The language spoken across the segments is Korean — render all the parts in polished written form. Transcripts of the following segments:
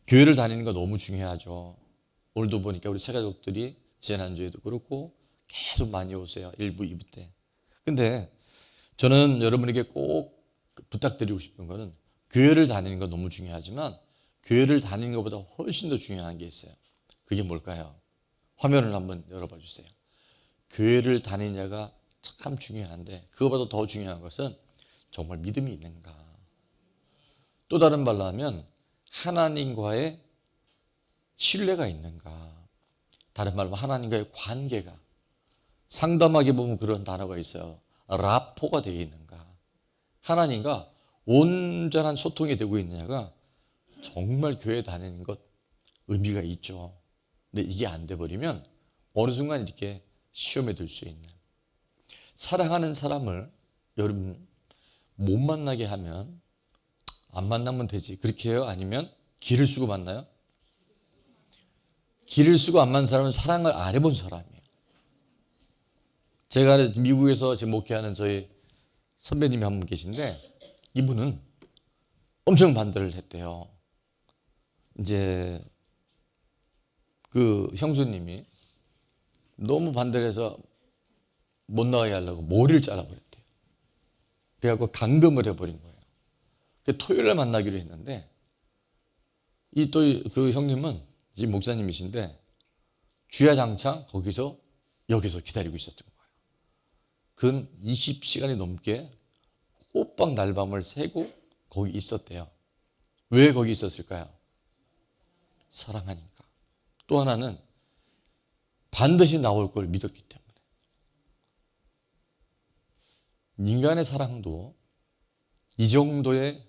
교회를 다니는 거 너무 중요하죠. 오늘도 보니까 우리 새가족들이 지난주에도 그렇고 계속 많이 오세요. 1부, 2부 때. 근데 저는 여러분에게 꼭 부탁드리고 싶은 거는 교회를 다니는 거 너무 중요하지만 교회를 다니는 것보다 훨씬 더 중요한 게 있어요. 그게 뭘까요? 화면을 한번 열어봐 주세요. 교회를 다니는 자가 참 중요한데 그거보다 더 중요한 것은 정말 믿음이 있는가. 또 다른 말로 하면 하나님과의 신뢰가 있는가. 다른 말로 하나님과의 관계가, 상담하게 보면 그런 단어가 있어요. 라포가 되어 있는가. 하나님과 온전한 소통이 되고 있느냐가 정말 교회 다니는 것 의미가 있죠. 근데 이게 안 돼 버리면 어느 순간 이렇게 시험에 들 수 있는, 사랑하는 사람을 여러분 못 만나게 하면 안 만나면 되지 그렇게 해요? 아니면 길을 쓰고 만나요? 길을 쓰고 안 만난 사람은 사랑을 안 해본 사람이에요. 제가 미국에서 지금 목회하는 저희 선배님이 한 분 계신데 이분은 엄청 반대를 했대요. 이제 그 형수님이 너무 반대를 해서 못 나가게 하려고 머리를 잘라버렸대요. 그래갖고 감금을 해버린 거예요. 토요일에 만나기로 했는데 이 또 그 형님은 지금 목사님이신데 주야장창 거기서 여기서 기다리고 있었던 거예요. 근 20시간이 넘게 호박 날밤을 새고 거기 있었대요. 왜 거기 있었을까요? 사랑하니까. 또 하나는 반드시 나올 걸 믿었기 때문에. 인간의 사랑도 이 정도의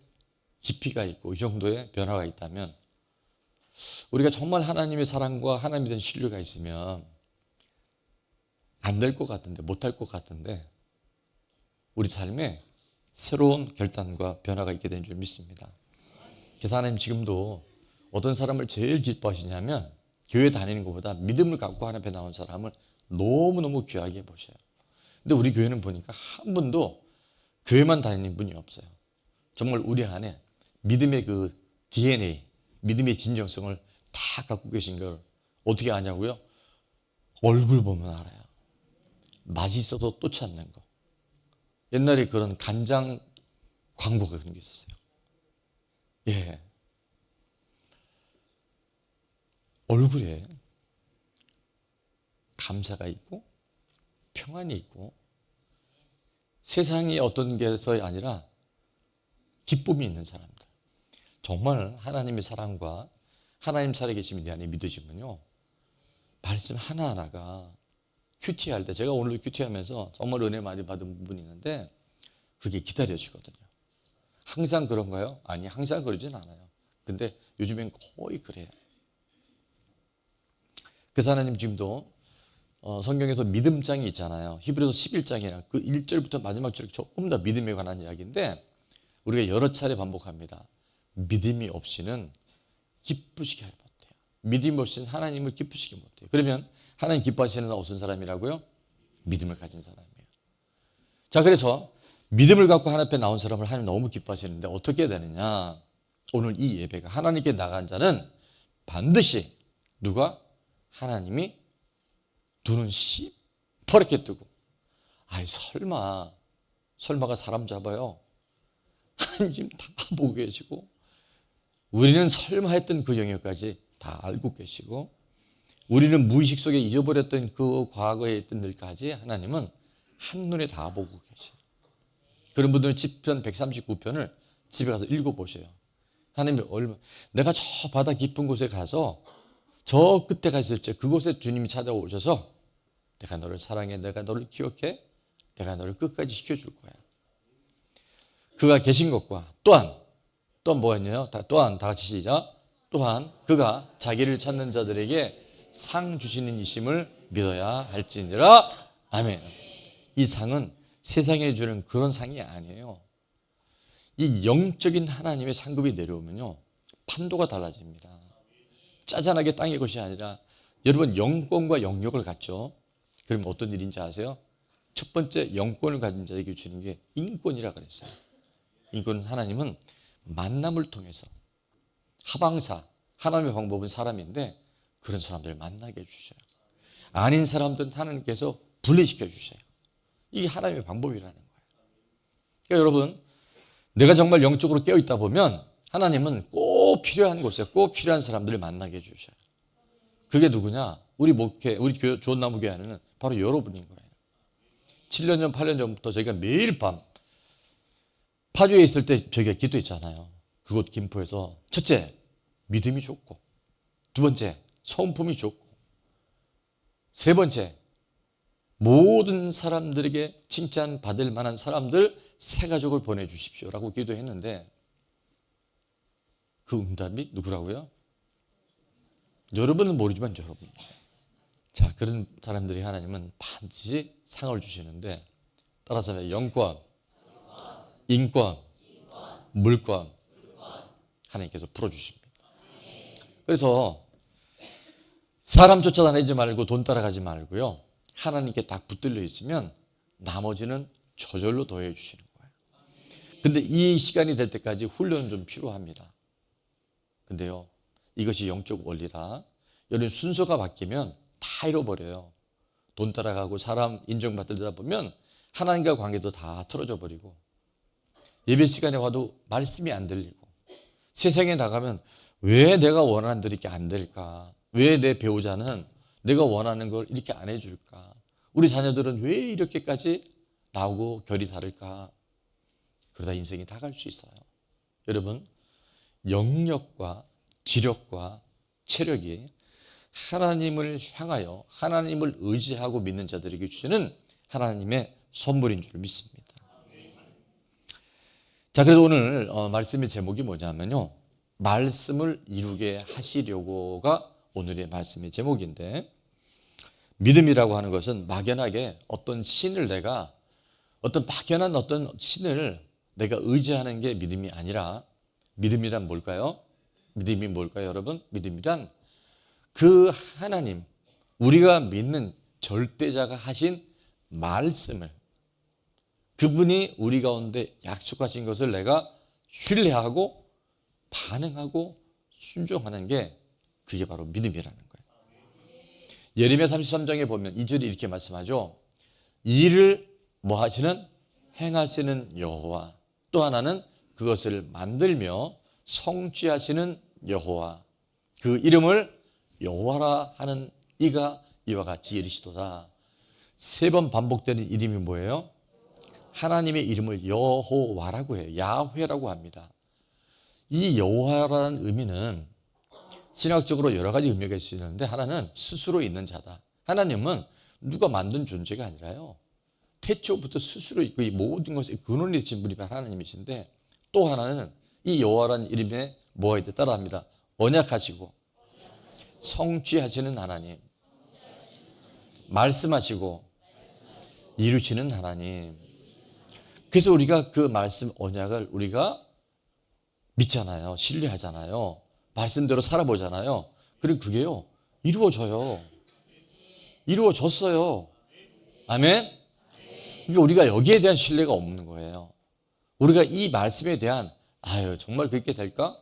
깊이가 있고 이 정도의 변화가 있다면 우리가 정말 하나님의 사랑과 하나님에 대한 신뢰가 있으면 안 될 것 같은데, 못할 것 같은데 우리 삶에 새로운 결단과 변화가 있게 되는 줄 믿습니다. 그래서 하나님 지금도 어떤 사람을 제일 기뻐하시냐면 교회 다니는 것보다 믿음을 갖고 하나님 앞에 나온 사람을 너무너무 귀하게 보셔요. 근데 우리 교회는 보니까 한 분도 교회만 다니는 분이 없어요. 정말 우리 안에 믿음의 그 DNA, 믿음의 진정성을 다 갖고 계신 걸 어떻게 아냐고요? 얼굴 보면 알아요. 맛있어서 또 찾는 거. 옛날에 그런 간장 광고가 그런 게 있었어요. 예. 얼굴에 감사가 있고 평안이 있고 세상이 어떤 게서이 아니라 기쁨이 있는 사람들. 정말 하나님의 사랑과 하나님 살아계심에 대한 믿어지면요. 말씀 하나하나가 큐티할 때, 제가 오늘도 큐티하면서 정말 은혜 많이 받은 부분이 있는데 그게 기다려지거든요. 항상 그런가요? 아니, 항상 그러진 않아요. 근데 요즘엔 거의 그래요. 그래서 하나님 지금도 성경에서 믿음장이 있잖아요. 히브리서 11장이나 그 1절부터 마지막 절 조금 더 믿음에 관한 이야기인데 우리가 여러 차례 반복합니다. 믿음이 없이는 기쁘시게 못해요. 믿음 없이는 하나님을 기쁘시게 못해요. 그러면 하나님 기뻐하시는 사람은 어떤 사람이라고요? 믿음을 가진 사람이에요. 자, 그래서 믿음을 갖고 하나님 앞에 나온 사람을 하나님 너무 기뻐하시는데 어떻게 해야 되느냐? 오늘 이 예배가 하나님께 나간 자는 반드시 누가? 하나님이 두 눈 시퍼렇게 뜨고, 아이 설마가 사람 잡아요? 하나님 지금 다 보고 계시고 우리는 설마 했던 그 영역까지 다 알고 계시고 우리는 무의식 속에 잊어버렸던 그 과거에 있던 일까지 하나님은 한눈에 다 보고 계세요. 그런 분들은 시편 139편을 집에 가서 읽어보세요. 하나님이 내가 저 바다 깊은 곳에 가서 저 끝에 가 있을 때 그곳에 주님이 찾아오셔서 내가 너를 사랑해, 내가 너를 기억해, 내가 너를 끝까지 지켜줄 거야. 그가 계신 것과 또한 뭐였냐요? 또한 다 같이 시작. 또한 그가 자기를 찾는 자들에게 상 주시는 이심을 믿어야 할지니라. 아멘. 이 상은 세상에 주는 그런 상이 아니에요. 이 영적인 하나님의 상급이 내려오면요 판도가 달라집니다. 짜잔하게 땅의 것이 아니라 여러분 영권과 영역을 갖죠. 그러면 어떤 일인지 아세요? 첫 번째 영권을 가진 자에게 주는 게 인권이라 그랬어요. 인권은 하나님은 만남을 통해서 하나님의 방법은 사람인데 그런 사람들을 만나게 해주셔요. 아닌 사람들은 하나님께서 분리시켜 주세요. 이게 하나님의 방법이라는 거예요. 그러니까 여러분, 내가 정말 영적으로 깨어있다 보면 하나님은 꼭 필요한 곳에 꼭 필요한 사람들을 만나게 해주셔요. 그게 누구냐? 우리 목회, 우리 주원나무 교회 안에는 바로 여러분인 거예요. 7년 전, 8년 전부터 저희가 매일 밤 파주에 있을 때 저희가 기도했잖아요. 그곳 김포에서 첫째, 믿음이 좋고, 두 번째, 성품이 좋고, 세 번째, 모든 사람들에게 칭찬받을 만한 사람들 세 가족을 보내주십시오라고 기도했는데 그 응답이 누구라고요? 여러분은 모르지만 여러분. 자, 그런 사람들이 하나님은 반드시 상을 주시는데 따라서 영권, 인권, 물권 하나님께서 풀어주십니다. 그래서 사람 쫓아다니지 말고 돈 따라가지 말고요. 하나님께 딱 붙들려 있으면 나머지는 저절로 더해 주시는 거예요. 근데 이 시간이 될 때까지 훈련은 좀 필요합니다. 근데요, 이것이 영적 원리라 여러분 순서가 바뀌면 다 잃어버려요. 돈 따라가고 사람 인정받들다 보면 하나님과 관계도 다 틀어져 버리고 예배 시간에 와도 말씀이 안 들리고 세상에 나가면 왜 내가 원하는 대로 이렇게 안 될까? 왜 내 배우자는 내가 원하는 걸 이렇게 안 해줄까? 우리 자녀들은 왜 이렇게까지 나오고 결이 다를까? 그러다 인생이 다 갈 수 있어요. 여러분, 영역과 지력과 체력이 하나님을 향하여 하나님을 의지하고 믿는 자들에게 주시는 하나님의 선물인 줄 믿습니다. 자, 그래서 오늘 말씀의 제목이 뭐냐면요, 말씀을 이루게 하시려고가 오늘의 말씀의 제목인데, 믿음이라고 하는 것은 막연하게 어떤 신을 어떤 막연한 어떤 신을 내가 의지하는 게 믿음이 아니라, 믿음이란 뭘까요? 믿음이 뭘까요, 여러분? 믿음이란 그 하나님, 우리가 믿는 절대자가 하신 말씀을, 그분이 우리 가운데 약속하신 것을 내가 신뢰하고 반응하고 순종하는 게 그게 바로 믿음이라는 거예요. 예레미야 33장에 보면 2절이 이렇게 말씀하죠. 일을 뭐 하시는? 행하시는 여호와, 또 하나는 그것을 만들며 성취하시는 여호와, 그 이름을 여호와라 하는 이가 이와 같이 이르시도다. 세 번 반복되는 이름이 뭐예요? 하나님의 이름을 여호와라고 해요. 야훼라고 합니다. 이 여호와라는 의미는 신학적으로 여러 가지 의미가 있을 수 있는데, 하나는 스스로 있는 자다. 하나님은 누가 만든 존재가 아니라요, 태초부터 스스로 있고 이 모든 것의 근원이 되신 분이 하나님이신데, 또 하나는 이 여호와라는 이름에 뭐가 있다 따라합니다. 언약하시고 성취하시는 하나님, 말씀하시고 이루시는 하나님. 그래서 우리가 그 말씀 언약을 우리가 믿잖아요. 신뢰하잖아요. 말씀대로 살아보잖아요. 그리고 그게요, 이루어져요. 이루어졌어요. 아멘? 그러니까 우리가 여기에 대한 신뢰가 없는 거예요. 우리가 이 말씀에 대한 정말 그렇게 될까?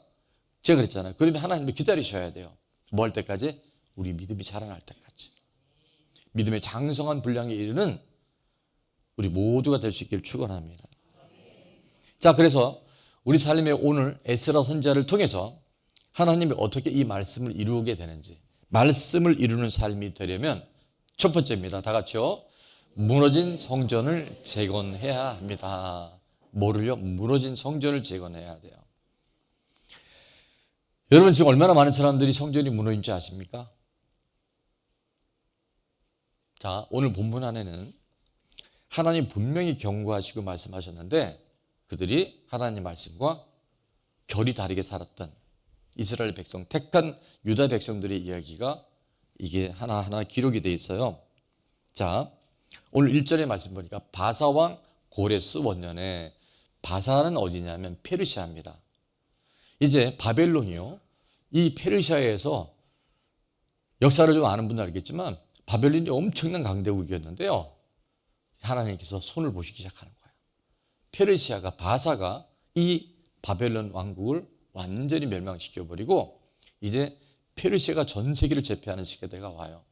제가 그랬잖아요. 그러면 하나님을 기다리셔야 돼요. 뭐 할 때까지? 우리 믿음이 자라날 때까지. 믿음의 장성한 분량에 이르는 우리 모두가 될 수 있기를 축원합니다. 자, 그래서 우리 삶의 오늘 에스라 선지자를 통해서 하나님이 어떻게 이 말씀을 이루게 되는지, 말씀을 이루는 삶이 되려면 첫 번째입니다. 다 같이요. 무너진 성전을 재건해야 합니다. 뭐를요? 무너진 성전을 재건해야 돼요. 여러분, 지금 얼마나 많은 사람들이 성전이 무너진지 아십니까? 자, 오늘 본문 안에는 하나님 분명히 경고하시고 말씀하셨는데, 그들이 하나님 말씀과 결이 다르게 살았던 이스라엘 백성, 택한 유다 백성들의 이야기가 이게 하나하나 기록이 되어 있어요. 자, 오늘 1절의 말씀 보니까 바사왕 고레스 원년에, 바사는 어디냐면 페르시아입니다. 이제 바벨론이요, 이 페르시아에서 역사를 좀 아는 분은 알겠지만 바벨론이 엄청난 강대국이었는데요, 하나님께서 손을 보시기 시작하는 거예요. 페르시아가, 바사가 이 바벨론 왕국을 완전히 멸망시켜버리고 이제 페르시아가 전 세계를 제패하는 시대가 와요.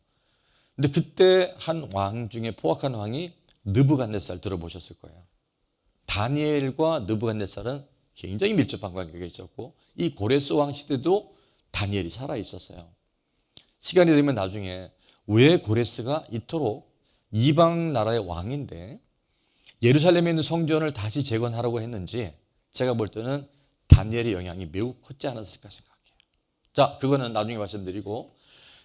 근데 그때 한 왕 중에 포악한 왕이 느부갓네살 들어보셨을 거예요. 다니엘과 느부갓네살은 굉장히 밀접한 관계가 있었고 이 고레스 왕 시대도 다니엘이 살아 있었어요. 시간이 되면 나중에 왜 고레스가 이토록 이방 나라의 왕인데 예루살렘에 있는 성전을 다시 재건하라고 했는지 제가 볼 때는 다니엘의 영향이 매우 컸지 않았을까 생각해요. 자, 그거는 나중에 말씀드리고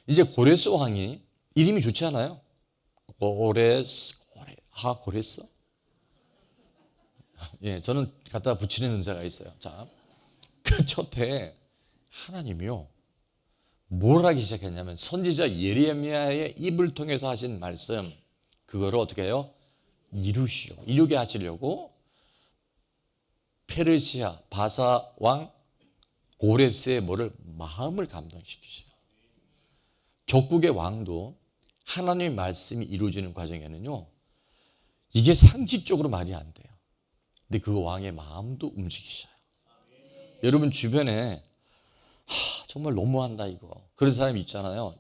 이제 고레스 왕이 이름이 좋지 않아요? 고레스. 예, 저는 갖다 붙이는 은사가 있어요. 자, 그 첫해 하나님이요 뭘 하기 시작했냐면 선지자 예레미야의 입을 통해서 하신 말씀 그거를 어떻게 해요? 이루게 하시려고 페르시아 바사 왕 고레스의 마음을 감동시키셔요. 적국의 왕도 하나님의 말씀이 이루어지는 과정에는요 이게 상식적으로 말이 안 돼요. 근데 그 왕의 마음도 움직이셔요. 여러분 주변에 정말 너무한다 이거 그런 사람이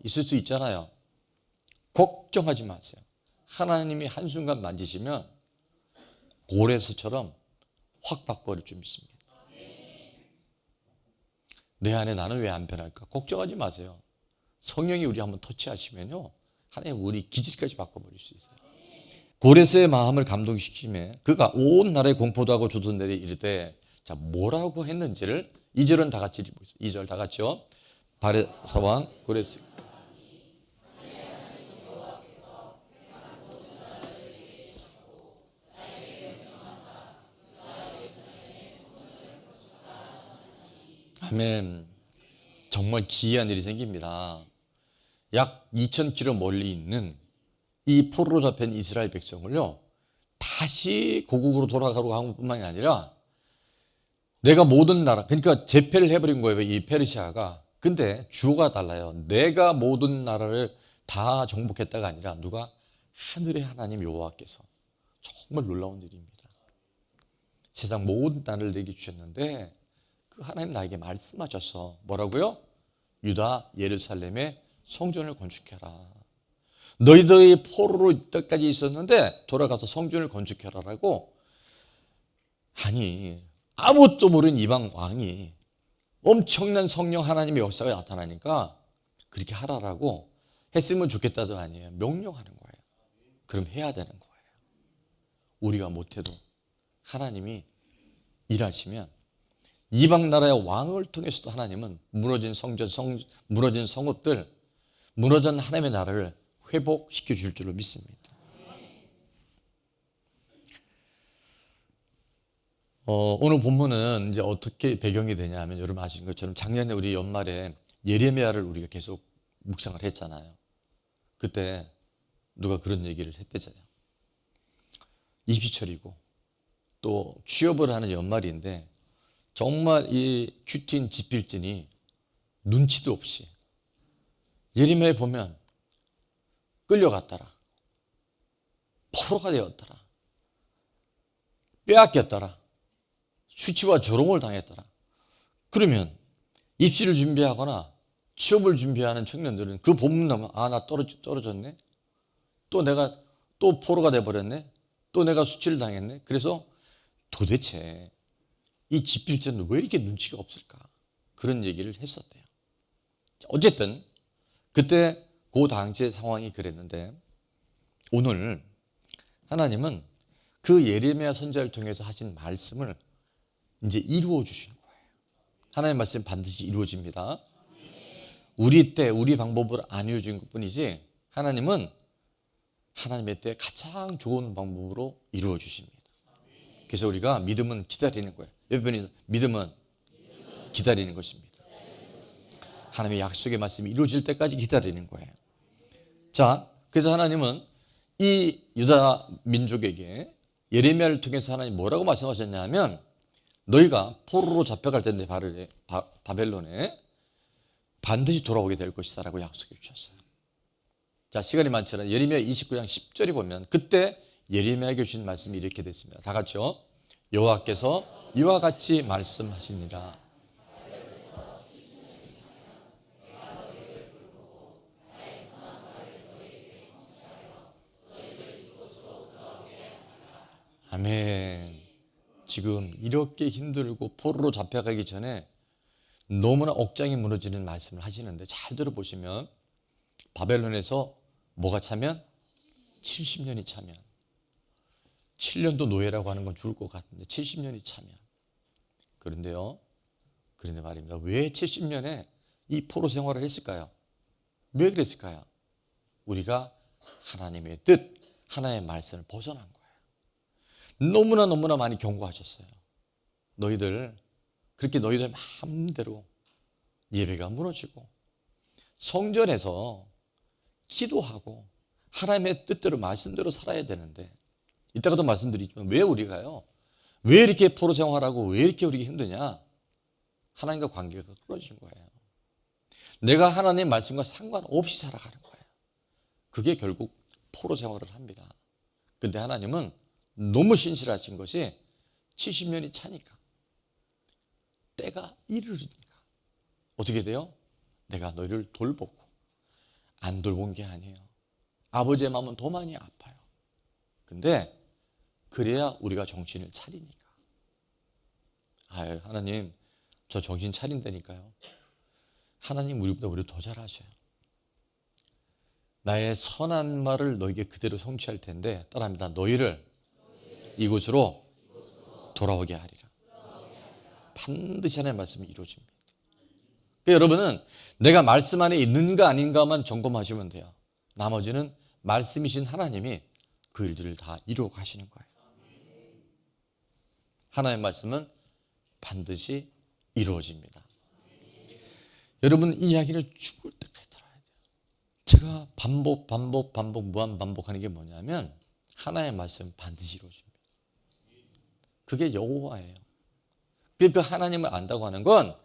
있을 수 있잖아요. 걱정하지 마세요. 하나님이 한순간 만지시면 고레스처럼 확 바꿔버릴 줄 믿습니다. 내 안에 나는 왜 안 변할까? 걱정하지 마세요. 성령이 우리 한번 터치하시면요 하나님 우리 기질까지 바꿔버릴 수 있어요. 고레스의 마음을 감동시키며 그가 온 나라에 공포도 하고 조선들이 이르되 자 뭐라고 했는지를 2절은 다 같이 읽고 있어요. 2절 다 같이요. 바사 왕 고레스 아멘. 정말 기이한 일이 생깁니다. 약 2000km 멀리 있는 이 포로로 잡힌 이스라엘 백성을요 다시 고국으로 돌아가려고 한 것뿐만이 아니라 내가 모든 나라 그러니까 제패를 해버린 거예요 이 페르시아가. 근데 주어가 달라요. 내가 모든 나라를 다 정복했다가 아니라 누가 하늘의 하나님 여호와께서 정말 놀라운 일입니다. 세상 모든 나라를 내게 주셨는데 그 하나님 나에게 말씀하셔서 뭐라고요? 유다 예루살렘에 성전을 건축해라. 너희들이 포로로 이때까지 있었는데 돌아가서 성전을 건축해라라고. 아니 아무것도 모르는 이방 왕이 엄청난 성령 하나님의 역사가 나타나니까 그렇게 하라라고 했으면 좋겠다도 아니에요. 명령하는 거예요. 그럼 해야 되는 거예요. 우리가 못해도 하나님이 일하시면 이방 나라의 왕을 통해서도 하나님은 무너진 성전, 무너진 성읍들, 무너진 하나님의 나라를 회복시켜 줄 줄로 믿습니다. 오늘 본문은 이제 어떻게 배경이 되냐면 여러분 아시는 것처럼 작년에 우리 연말에 예레미야를 우리가 계속 묵상을 했잖아요. 그때 누가 그런 얘기를 했대잖아요. 입시철이고 또 취업을 하는 연말인데 정말 이 큐틴 지필진이 눈치도 없이 예레미야에 보면 끌려갔더라, 포로가 되었더라, 빼앗겼더라, 수치와 조롱을 당했더라. 그러면 입시를 준비하거나 취업을 준비하는 청년들은 그 본문 나면 나 떨어졌네, 또 내가 또 포로가 돼버렸네, 또 내가 수치를 당했네. 그래서 도대체 이 지필진은 왜 이렇게 눈치가 없을까? 그런 얘기를 했었대요. 어쨌든 그때 그 당시의 상황이 그랬는데 오늘 하나님은 그 예레미야 선지자를 통해서 하신 말씀을 이제 이루어 주시는 거예요. 하나님의 말씀 반드시 이루어집니다. 우리 때 우리 방법으로 안 이루어진 것뿐이지 하나님은 하나님의 때 가장 좋은 방법으로 이루어 주십니다. 그래서 우리가 믿음은 기다리는 거예요. 여러분이 믿음은 기다리는 것입니다. 하나님의 약속의 말씀이 이루어질 때까지 기다리는 거예요. 자, 그래서 하나님은 이 유다 민족에게 예레미야를 통해서 하나님 뭐라고 말씀하셨냐면 너희가 포로로 잡혀갈 텐데 바벨론에 반드시 돌아오게 될 것이다 라고 약속해 주셨어요. 자, 시간이 많지 않아요. 예레미야 29장 10절에 보면 그때 예레미야에게 주신 말씀이 이렇게 됐습니다. 다 같이요. 여호와께서 이와 같이 말씀하시니라. 아멘. 지금 이렇게 힘들고 포로로 잡혀가기 전에 너무나 억장이 무너지는 말씀을 하시는데 잘 들어보시면 바벨론에서 뭐가 차면? 70년이 차면. 7년도 노예라고 하는 건 죽을 것 같은데 70년이 차면. 그런데요. 그런데 말입니다. 왜 70년에 이 포로 생활을 했을까요? 왜 그랬을까요? 우리가 하나님의 뜻, 하나님의 말씀을 벗어난 거예요. 너무나 많이 경고하셨어요. 너희들 그렇게 너희들 마음대로 예배가 무너지고 성전에서 기도하고 하나님의 뜻대로 말씀대로 살아야 되는데 이따가도 말씀드리지만 왜 우리가요? 왜 이렇게 포로 생활하고 왜 이렇게 우리가 힘드냐? 하나님과 관계가 끊어진 거예요. 내가 하나님의 말씀과 상관없이 살아가는 거예요. 그게 결국 포로 생활을 합니다. 근데 하나님은 너무 신실하신 것이 70년이 차니까 때가 이르니까 어떻게 돼요? 내가 너희를 돌보고 안 돌본 게 아니에요. 아버지의 마음은 더 많이 아파요. 근데 그래야 우리가 정신을 차리니까. 아유, 하나님 저 정신 차린다니까요. 하나님 우리보다 오히려 더 잘하셔요. 나의 선한 말을 너에게 그대로 성취할 텐데 따라합니다. 너희를 이곳으로 돌아오게 하리라. 반드시 하나님의 말씀이 이루어집니다. 여러분은 내가 말씀 안에 있는가 아닌가만 점검하시면 돼요. 나머지는 말씀이신 하나님이 그 일들을 다 이루어 가시는 거예요. 하나님의 말씀은 반드시 이루어집니다. 여러분 이 이야기를 죽을 때까지 들어야 돼요. 제가 반복 무한 반복하는 게 뭐냐면 하나님의 말씀은 반드시 이루어집니다. 그게 여호와예요. 그 하나님을 안다고 하는 건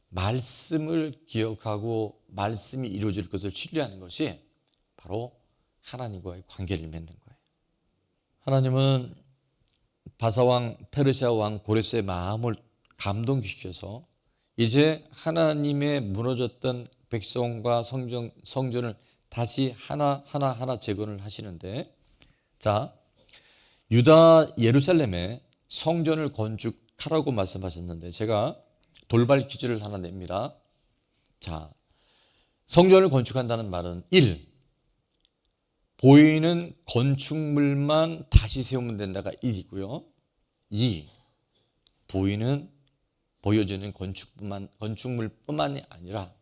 말씀을 기억하고 말씀이 이루어질 것을 신뢰하는 것이 바로 하나님과의 관계를 맺는 거예요. 하나님은 바사왕 페르시아 왕 고레스의 마음을 감동시켜서 이제 하나님의 무너졌던 백성과 성전을 다시 하나 재건을 하시는데, 자, 유다 예루살렘에 성전을 건축하라고 말씀하셨는데 제가 돌발 퀴즈를 하나 냅니다. 자, 성전을 건축한다는 말은 1. 보이는 건축물만 다시 세우면 된다가 1이고요. 2. 보여지는 건축물뿐만이 아니라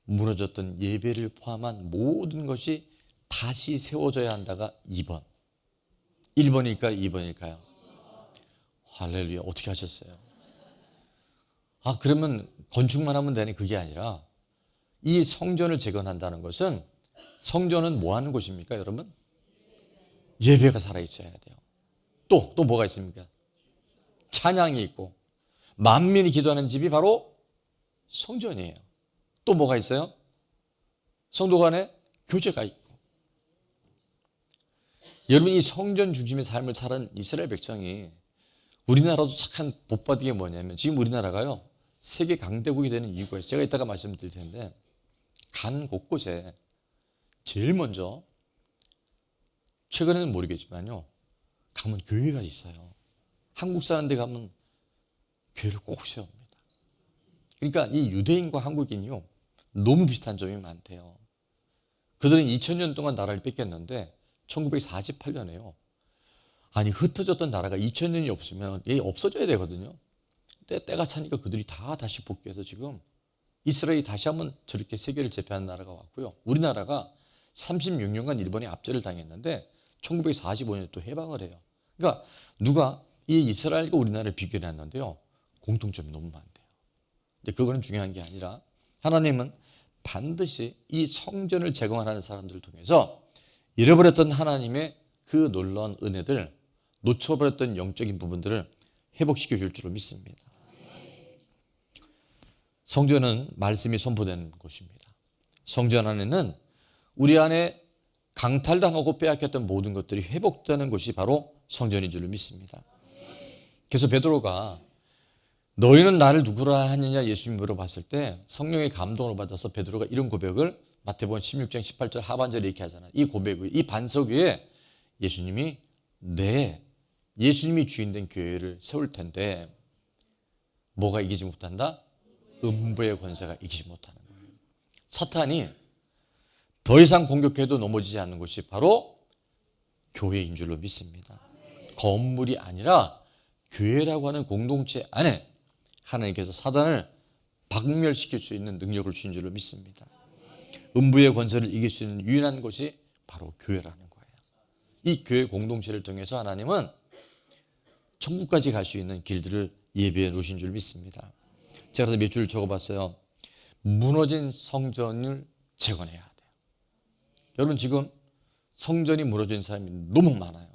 무너졌던 예배를 포함한 모든 것이 다시 세워져야 한다가 2번. 1번일까요? 2번일까요? 할렐루야. 어떻게 하셨어요? 그러면 건축만 하면 되니 그게 아니라 이 성전을 재건한다는 것은 성전은 뭐 하는 곳입니까, 여러분? 예배가 살아있어야 돼요. 또 뭐가 있습니까? 찬양이 있고 만민이 기도하는 집이 바로 성전이에요. 또 뭐가 있어요? 성도 간에 교제가 있고. 여러분 이 성전 중심의 삶을 살은 이스라엘 백성이 우리나라도 착한 복받은 게 뭐냐면 지금 우리나라가요 세계 강대국이 되는 이유가 있어요. 제가 이따가 말씀드릴 텐데 간 곳곳에 제일 먼저 최근에는 모르겠지만요 가면 교회가 있어요. 한국 사람들 가면 교회를 꼭 세웁니다. 그러니까 이 유대인과 한국인이요 너무 비슷한 점이 많대요. 그들은 2000년 동안 나라를 뺏겼는데 1948년에요. 아니 흩어졌던 나라가 2000년이 없으면 얘 없어져야 되거든요. 때가 차니까 그들이 다시 복귀해서 지금 이스라엘이 다시 한번 저렇게 세계를 제패하는 나라가 왔고요. 우리나라가 36년간 일본에 압제를 당했는데 1945년에 또 해방을 해요. 그러니까 누가 이 이스라엘과 우리나라를 비교해 놨는데요. 공통점이 너무 많대요. 근데 그거는 중요한 게 아니라 하나님은 반드시 이 성전을 재건하는 사람들을 통해서 잃어버렸던 하나님의 그 놀라운 은혜들, 놓쳐버렸던 영적인 부분들을 회복시켜 줄 줄로 믿습니다. 성전은 말씀이 선포되는 곳입니다. 성전 안에는 우리 안에 강탈당하고 빼앗겼던 모든 것들이 회복되는 곳이 바로 성전인 줄로 믿습니다. 그래서 베드로가 너희는 나를 누구라 하느냐 예수님 물어봤을 때 성령의 감동을 받아서 베드로가 이런 고백을 마태복음 16장 18절 하반절에 이렇게 하잖아요. 이 고백 위에, 이 반석 위에 예수님이 예수님이 주인된 교회를 세울 텐데 뭐가 이기지 못한다? 음부의 권세가 이기지 못하는 거예요. 사탄이 더 이상 공격해도 넘어지지 않는 곳이 바로 교회인 줄로 믿습니다. 건물이 아니라 교회라고 하는 공동체 안에 하나님께서 사단을 박멸시킬 수 있는 능력을 주신 줄로 믿습니다. 음부의 권세를 이길 수 있는 유일한 곳이 바로 교회라는 거예요. 이 교회 공동체를 통해서 하나님은 천국까지 갈 수 있는 길들을 예비해 놓으신 줄 믿습니다. 제가 몇 줄 적어봤어요. 무너진 성전을 재건해야 돼요. 여러분 지금 성전이 무너진 사람이 너무 많아요.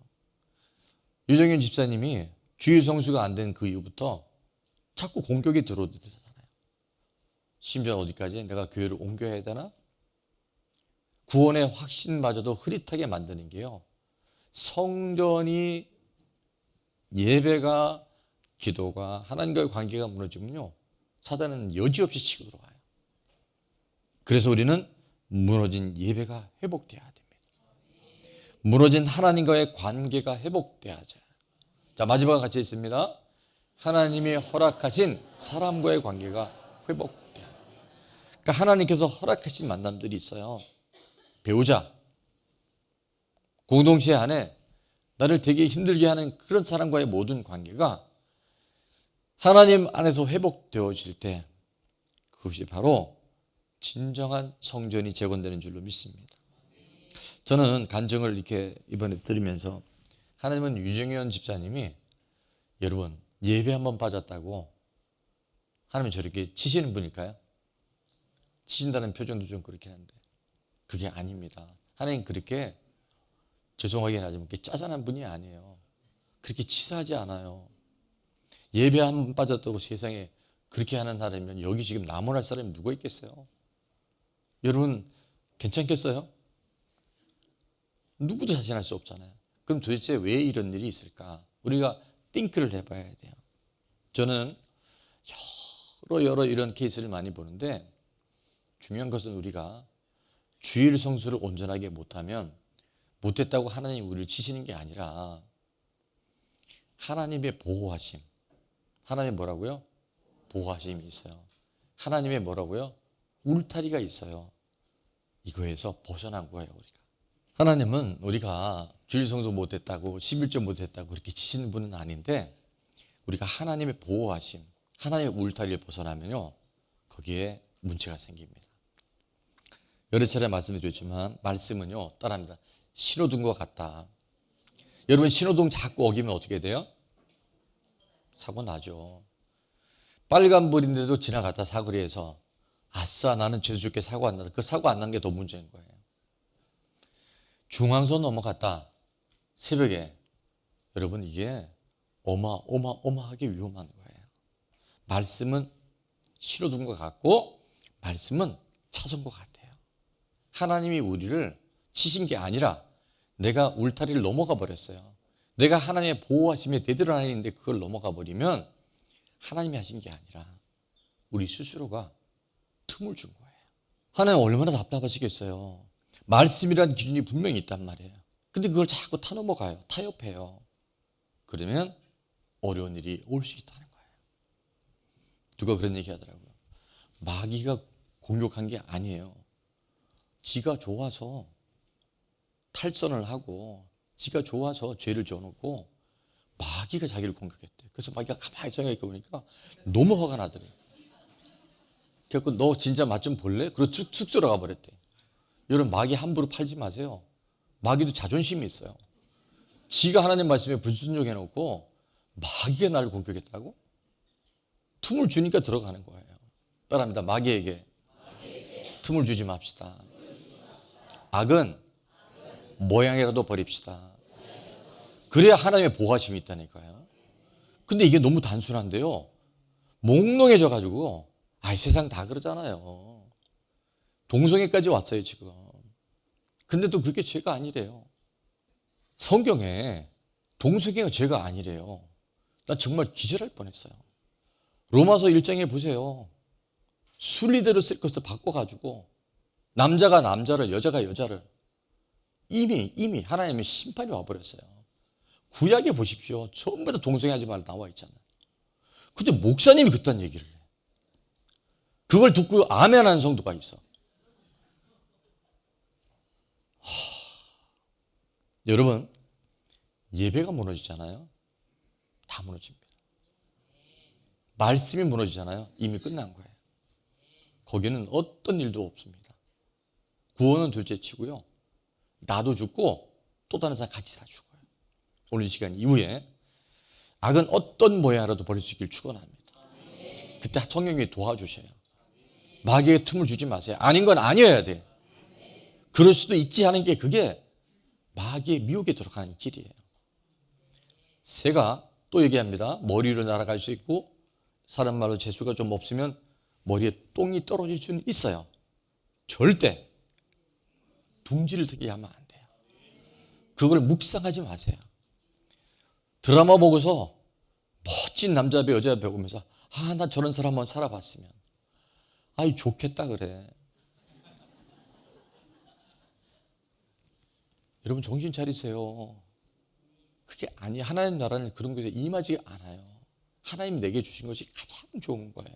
유정현 집사님이 주일 성수가 안 된 그 이후부터 자꾸 공격이 들어오더라고요. 심지어 어디까지 내가 교회를 옮겨야 되나? 구원의 확신마저도 흐릿하게 만드는 게요. 성전이 예배가 기도가 하나님과의 관계가 무너지면요. 사단은 여지없이 치고 들어와요. 그래서 우리는 무너진 예배가 회복돼야 됩니다. 무너진 하나님과의 관계가 회복돼야죠. 자, 마지막으로 같이 있습니다. 하나님이 허락하신 사람과의 관계가 회복돼야 돼요. 그러니까 하나님께서 허락하신 만남들이 있어요. 배우자, 공동체 안에 나를 되게 힘들게 하는 그런 사람과의 모든 관계가 하나님 안에서 회복되어질 때 그것이 바로 진정한 성전이 재건되는 줄로 믿습니다. 저는 간증을 이렇게 이번에 들으면서 하나님은 유정현 집사님이 여러분 예배 한번 빠졌다고 하나님 저렇게 치시는 분일까요? 치신다는 표정도 좀 그렇긴 한데 그게 아닙니다. 하나님 그렇게 죄송하긴 하지만 그렇게 짜잔한 분이 아니에요. 그렇게 치사하지 않아요. 예배 한번 빠졌다고 세상에 그렇게 하는 사람이면 여기 지금 남원할 사람이 누가 있겠어요? 여러분 괜찮겠어요? 누구도 자신할 수 없잖아요. 그럼 도대체 왜 이런 일이 있을까? 우리가 띵크를 해봐야 돼요. 저는 여러 이런 케이스를 많이 보는데 중요한 것은 우리가 주일 성수를 온전하게 못하면 못했다고 하나님이 우리를 치시는 게 아니라 하나님의 보호하심, 하나님의 뭐라고요? 보호하심이 있어요. 하나님의 뭐라고요? 울타리가 있어요. 이거에서 벗어난 거예요. 우리가 하나님은 우리가 주일 성수 못했다고 11조 못했다고 그렇게 치시는 분은 아닌데 우리가 하나님의 보호하심, 하나님의 울타리를 벗어나면요 거기에 문제가 생깁니다. 여러 차례 말씀드렸지만 말씀은요 따라합니다. 신호등과 같다. 여러분 신호등 자꾸 어기면 어떻게 돼요? 사고 나죠. 빨간불인데도 지나갔다 사거리에서 아싸 나는 죄수 죽게 사고 안 나다. 그 사고 안 난 게 더 문제인 거예요. 중앙선 넘어갔다. 새벽에. 여러분 이게 어마어마하게 위험한 거예요. 말씀은 신호등과 같고 말씀은 차선과 같아요. 하나님이 우리를 치신 게 아니라 내가 울타리를 넘어가 버렸어요. 내가 하나님의 보호하심에 되돌아다니는데 그걸 넘어가 버리면 하나님이 하신 게 아니라 우리 스스로가 틈을 준 거예요. 하나님 얼마나 답답하시겠어요. 말씀이라는 기준이 분명히 있단 말이에요. 근데 그걸 자꾸 타넘어가요. 타협해요. 그러면 어려운 일이 올 수 있다는 거예요. 누가 그런 얘기 하더라고요. 마귀가 공격한 게 아니에요. 지가 좋아서 탈선을 하고 지가 좋아서 죄를 지어놓고 마귀가 자기를 공격했대. 그래서 마귀가 가만히 생각해 보니까 너무 화가 나더래. 그래서 너 진짜 맛 좀 볼래? 그리고 툭 들어가 버렸대. 여러분 마귀 함부로 팔지 마세요. 마귀도 자존심이 있어요. 지가 하나님 말씀에 불순종해놓고 마귀가 나를 공격했다고? 틈을 주니까 들어가는 거예요. 따라합니다. 마귀에게 틈을 주지 맙시다. 악은 모양이라도 버립시다. 그래야 하나님의 보호하심이 있다니까요. 근데 이게 너무 단순한데요. 몽롱해져 가지고 세상 다 그러잖아요. 동성애까지 왔어요 지금. 근데 또 그게 죄가 아니래요. 성경에 동성애가 죄가 아니래요. 난 정말 기절할 뻔했어요. 로마서 1장에 보세요. 순리대로 쓸 것을 바꿔가지고 남자가 남자를 여자가 여자를 이미 하나님의 심판이 와버렸어요. 구약에 보십시오. 전부 다 동성애하지 말라 나와 있잖아요. 근데 목사님이 그딴 얘기를 해. 그걸 듣고 아멘하는 성도가 있어. 여러분, 예배가 무너지잖아요. 다 무너집니다. 말씀이 무너지잖아요. 이미 끝난 거예요. 거기는 어떤 일도 없습니다. 구원은 둘째 치고요. 나도 죽고 또 다른 사람 같이 다 죽어요. 오늘 이 시간 이후에 악은 어떤 모양이라도 버릴 수 있기를 축원합니다. 그때 성령이 도와주셔요. 마귀에게 틈을 주지 마세요. 아닌 건 아니어야 돼. 그럴 수도 있지 하는 게 그게 마귀의 미혹에 들어가는 길이에요. 새가 또 얘기합니다. 머리로 날아갈 수 있고 사람 말로 재수가 좀 없으면 머리에 똥이 떨어질 수는 있어요. 절대 둥지를 트게 하면 안 돼요. 그걸 묵상하지 마세요. 드라마 보고서 멋진 남자 배 여자 배 보면서 나 저런 사람 한번 살아봤으면 아이 좋겠다 그래. 여러분 정신 차리세요. 그게 아니 하나님 나라는 그런 것에 임하지 않아요. 하나님 내게 주신 것이 가장 좋은 거예요.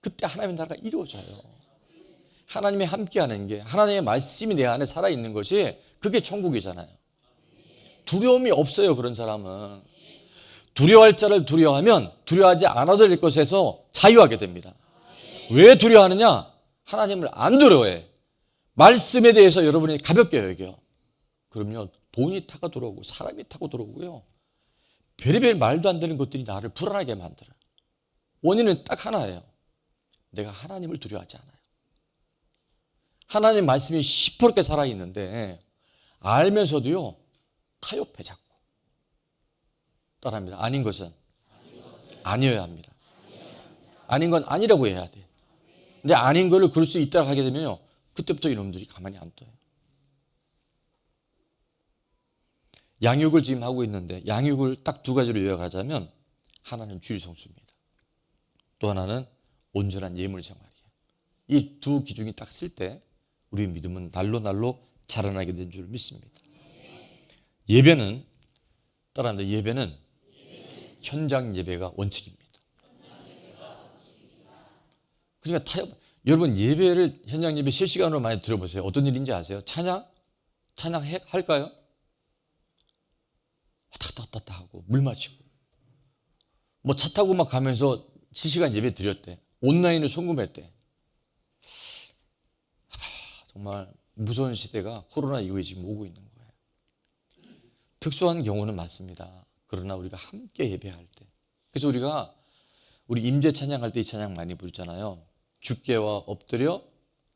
그때 하나님의 나라가 이루어져요. 하나님이 함께하는 게 하나님의 말씀이 내 안에 살아있는 것이 그게 천국이잖아요. 두려움이 없어요. 그런 사람은. 두려워할 자를 두려워하면 두려워하지 않아도 될 것에서 자유하게 됩니다. 왜 두려워하느냐? 하나님을 안 두려워해. 말씀에 대해서 여러분이 가볍게 여겨요. 그럼요 돈이 타고 들어오고 사람이 타고 들어오고요 별의별 말도 안 되는 것들이 나를 불안하게 만들어요. 원인은 딱 하나예요. 내가 하나님을 두려워하지 않아요. 하나님 말씀이 시퍼렇게 살아있는데 알면서도요 타협해 자꾸. 따라합니다. 아닌 것은 아니어야 합니다. 아닌 건 아니라고 해야 돼. 근데 아닌 거를 그럴 수 있다고 하게 되면요 그때부터 이놈들이 가만히 안 둬요. 양육을 지금 하고 있는데 양육을 딱 두 가지로 요약하자면 하나는 주일 성수입니다. 또 하나는 온전한 예물 생활이에요. 이 두 기준이 딱 쓸 때 우리 믿음은 날로 자라나게 된 줄 믿습니다. 예배는 따라합니다. 예배는 현장 예배가 원칙입니다. 그러니까 여러분 예배를 현장 예배 실시간으로 많이 들어보세요. 어떤 일인지 아세요? 찬양 할까요? 왔다 하고 물 마시고 뭐 차 타고 막 가면서 실시간 예배 드렸대. 온라인을 송금했대. 정말 무서운 시대가 코로나 이후에 지금 오고 있는 거예요. 특수한 경우는 맞습니다. 그러나 우리가 함께 예배할 때 그래서 우리 임재 찬양할 때 이 찬양 많이 부르잖아요. 주께와 엎드려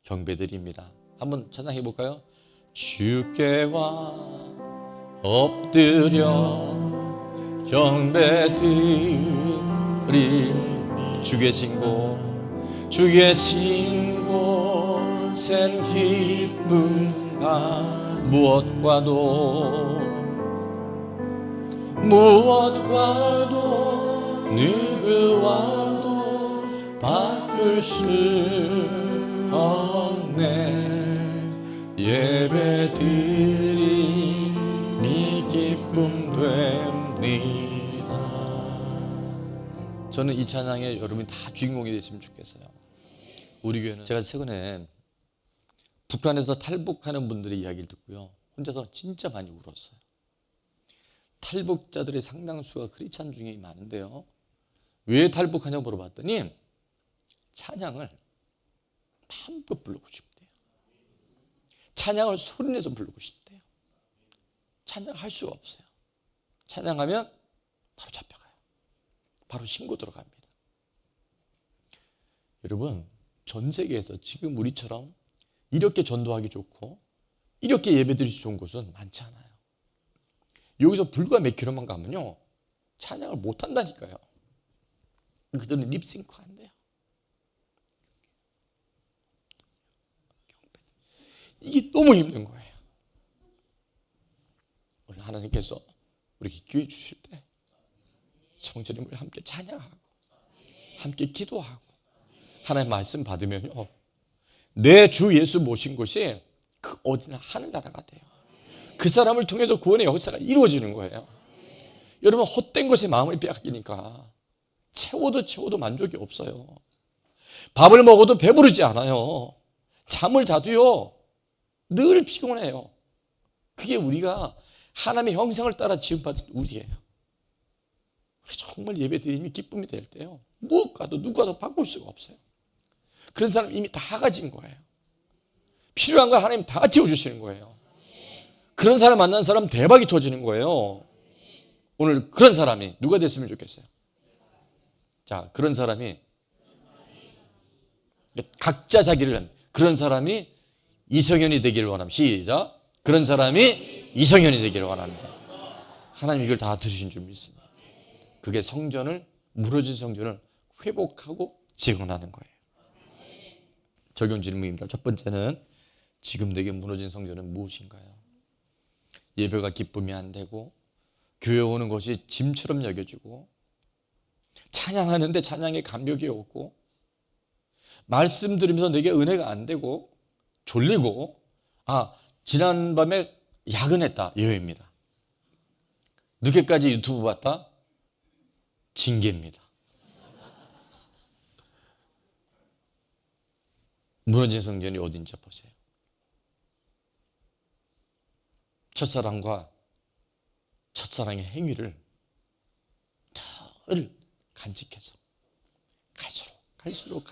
경배드립니다. 한번 찬양해 볼까요? 주께와 엎드려 경배드림 주 계신 곳엔 기쁨과 무엇과도 누구와도 바꿀 수 없네. 예배드림이 기쁨 됩니다. 저는 이 찬양에 여러분이 다 주인공이 됐으면 좋겠어요. 우리 교회는 제가 최근에 북한에서 탈북하는 분들의 이야기를 듣고요 혼자서 진짜 많이 울었어요. 탈북자들의 상당수가 크리스찬 중에 많은데요 왜 탈북하냐고 물어봤더니 찬양을 마음껏 부르고 싶대요. 찬양을 소리내서 부르고 싶대요. 찬양할 수가 없어요. 찬양하면 바로 잡혀가요. 바로 신고 들어갑니다. 여러분 전 세계에서 지금 우리처럼 이렇게 전도하기 좋고 이렇게 예배드릴 수 좋은 곳은 많지 않아요. 여기서 불과 몇 킬로만 가면요 찬양을 못 한다니까요. 그들은 립싱크 안 돼요. 이게 너무 힘든 거예요. 오늘 하나님께서 우리에게 기회 주실 때 성전님을 함께 찬양하고 함께 기도하고 하나님 말씀 받으면요 내 주 예수 모신 곳이 그 어디나 하늘나라가 돼요. 그 사람을 통해서 구원의 역사가 이루어지는 거예요. 여러분, 헛된 것에 마음을 빼앗기니까 채워도 만족이 없어요. 밥을 먹어도 배부르지 않아요. 잠을 자도요 늘 피곤해요. 그게 우리가 하나님의 형상을 따라 지음받은 우리예요. 정말 예배드림이 기쁨이 될 때요 무엇과도 누구와도 바꿀 수가 없어요. 그런 사람 이미 다 가진 거예요. 필요한 거 하나님 다 채워주시는 거예요. 그런 사람 만난 사람 대박이 터지는 거예요. 오늘 그런 사람이 누가 됐으면 좋겠어요? 자, 그런 사람이 각자 자기를 그런 사람이 이성현이 되기를 원합니다. 시작. 그런 사람이 이성현이 되기를 원합니다. 하나님 이걸 다 들으신 줄 믿습니다. 그게 성전을, 무너진 성전을 회복하고 재건하는 거예요. 적용 질문입니다. 첫 번째는 지금 내게 무너진 성전은 무엇인가요? 예배가 기쁨이 안 되고 교회 오는 것이 짐처럼 여겨지고 찬양하는데 찬양의 감격이 없고 말씀 들으면서 내게 은혜가 안 되고 졸리고 지난밤에 야근했다. 예외입니다. 늦게까지 유튜브 봤다. 징계입니다. 무너진 성전이 어딘지 보세요. 첫사랑과 첫사랑의 행위를 늘 간직해서 갈수록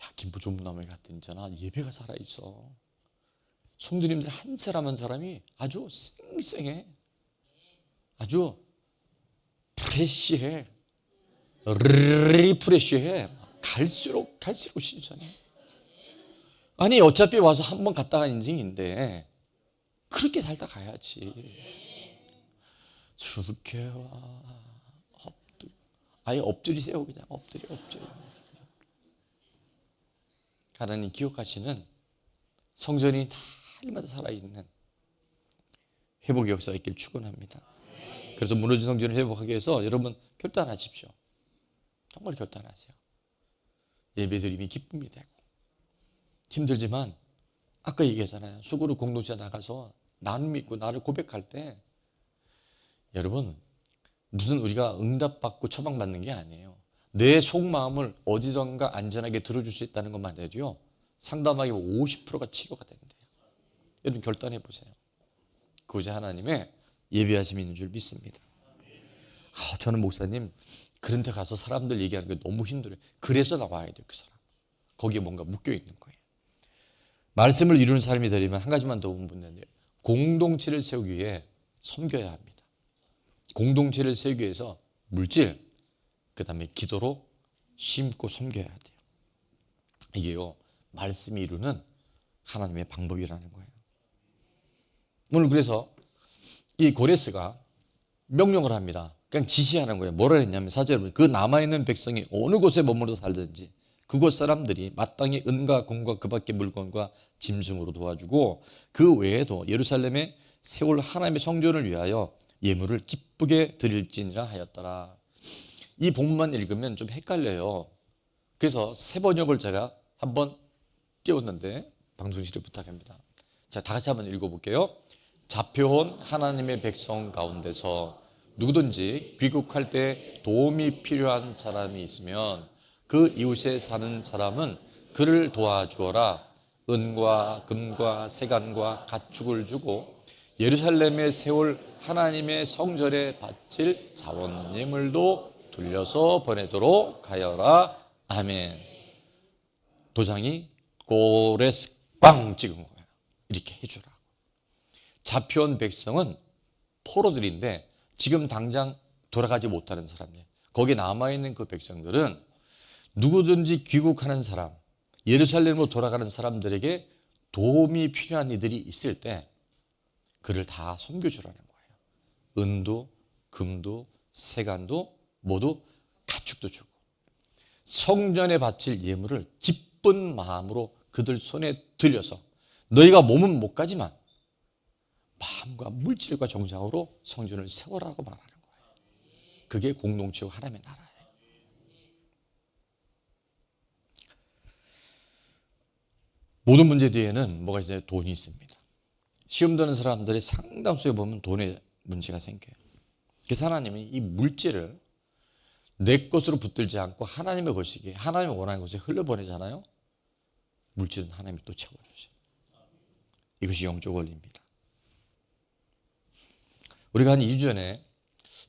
야, 김포 조문나무에 갔더니 있잖아 예배가 살아있어. 성도님들 한 사람 한 사람이 아주 쌩쌩해. 아주 프레쉬해. 리프레쉬해. 갈수록 신선해. 아니 어차피 와서 한 번 갔다 간 인생인데 그렇게 살다 가야지. 죽게 와. 아예 엎드리세요. 그냥 엎드려. 하나님 기억하시는 성전이 날마다 살아있는 회복의 역사가 있길 축원합니다. 그래서 무너진 성전을 회복하기 위해서 여러분 결단하십시오. 정말 결단하세요. 예배드림이 기쁨이 되고 힘들지만 아까 얘기했잖아요. 수고로 공동체 나가서 나눔 있고 나를 고백할 때 여러분 무슨 우리가 응답받고 처방받는 게 아니에요. 내 속마음을 어디선가 안전하게 들어줄 수 있다는 것만 해도요 상담하기 50%가 치료가 된대요. 여러분 결단해 보세요. 그것이 하나님의 예비하심이 있는 줄 믿습니다. 저는 목사님 그런 데 가서 사람들 얘기하는 게 너무 힘들어요. 그래서 나와야 돼요. 그 사람. 거기에 뭔가 묶여 있는 거예요. 말씀을 이루는 사람이 되려면 한 가지만 더 본다는데 공동체를 세우기 위해 섬겨야 합니다. 공동체를 세우기 위해서 물질, 그 다음에 기도로 심고 섬겨야 돼요. 이게요 말씀이 이루는 하나님의 방법이라는 거예요. 오늘 그래서 이 고레스가 명령을 합니다. 그냥 지시하는 거예요. 뭐라 했냐면 4절 그 남아있는 백성이 어느 곳에 머물러 살든지 그곳 사람들이 마땅히 은과 금과 그 밖의 물건과 짐승으로 도와주고 그 외에도 예루살렘에 세울 하나님의 성전을 위하여 예물을 기쁘게 드릴지니라 하였더라. 이 본문만 읽으면 좀 헷갈려요. 그래서 새 번역을 제가 한번 띄웠는데 방송실에 부탁합니다. 자, 다 같이 한번 읽어볼게요. 잡혀온 하나님의 백성 가운데서 누구든지 귀국할 때 도움이 필요한 사람이 있으면 그 이웃에 사는 사람은 그를 도와주어라. 은과 금과 세간과 가축을 주고 예루살렘에 세울 하나님의 성전에 바칠 자원 예물도 돌려서 보내도록 하여라. 아멘. 도장이 고레스 꽝 찍은 거예요. 이렇게 해주라. 잡혀온 백성은 포로들인데 지금 당장 돌아가지 못하는 사람이에요. 거기에 남아있는 그 백성들은 누구든지 귀국하는 사람, 예루살렘으로 돌아가는 사람들에게 도움이 필요한 이들이 있을 때 그를 다 섬겨주라는 거예요. 은도, 금도, 세간도 모두 가축도 주고 성전에 바칠 예물을 기쁜 마음으로 그들 손에 들려서 너희가 몸은 못 가지만 마음과 물질과 정성으로 성전을 세워라고 말하는 거예요. 그게 공동체와 하나님의 나라예요. 모든 문제 뒤에는 뭐가 있어요? 돈이 있습니다. 시험 드는 사람들의 상당수에 보면 돈에 문제가 생겨요. 그래서 하나님이 이 물질을 내 것으로 붙들지 않고 하나님의 것이기에 하나님이 원하는 것에 흘려보내잖아요. 물질은 하나님이 또 채워주세요. 이것이 영적 원리입니다. 우리가 한 2주 전에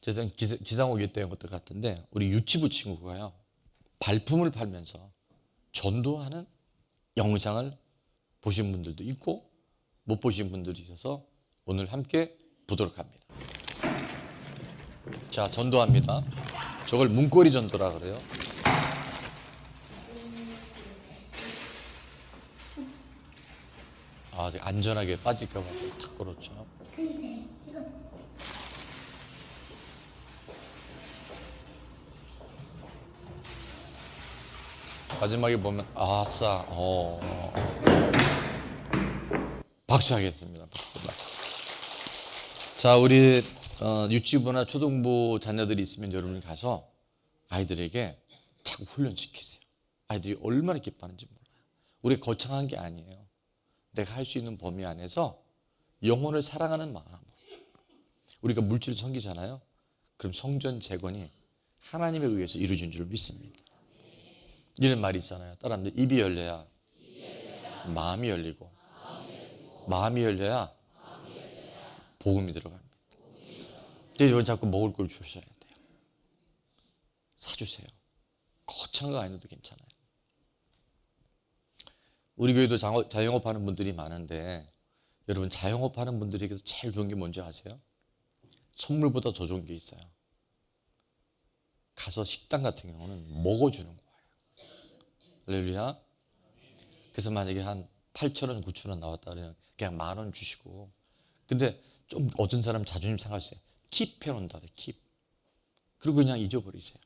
제가 기상오기 때인 것도 같은데 우리 유치부 친구가요. 발품을 팔면서 전도하는 영상을 보신 분들도 있고 못 보신 분들도 있어서 오늘 함께 보도록 합니다. 자, 전도합니다. 저걸 문고리 전도라 그래요. 아, 안전하게 빠질까 봐 탁 걸었죠. 마지막에 보면 아싸, 박수하겠습니다. 박수. 자, 우리 유치부나 초등부 자녀들이 있으면 여러분이 가서 아이들에게 자꾸 훈련시키세요. 아이들이 얼마나 기뻐하는지 몰라요. 우리 거창한 게 아니에요. 내가 할 수 있는 범위 안에서 영혼을 사랑하는 마음. 우리가 물질을 섬기잖아요. 그럼 성전 재건이 하나님에 의해서 이루어진 줄 믿습니다. 이런 말이 있잖아요. 사람들 입이 열려야 마음이 열리고 마음이 열려야 복음이 들어갑니다. 그래서 자꾸 먹을 걸 주셔야 돼요. 사주세요. 거창한 거 아니어도 괜찮아요. 우리 교회도 자영업하는 분들이 많은데 여러분 자영업하는 분들에게서 제일 좋은 게 뭔지 아세요? 선물보다 더 좋은 게 있어요. 가서 식당 같은 경우는 먹어주는 거예요. 할렐루야. 그래서 만약에 한 8,000원, 9,000원 나왔다 그러면 그냥 10,000원 주시고, 근데 좀 어떤 사람 자존심 상할 수 있어요. 킵 해놓는다 그래요. 킵. 그리고 그냥 잊어버리세요.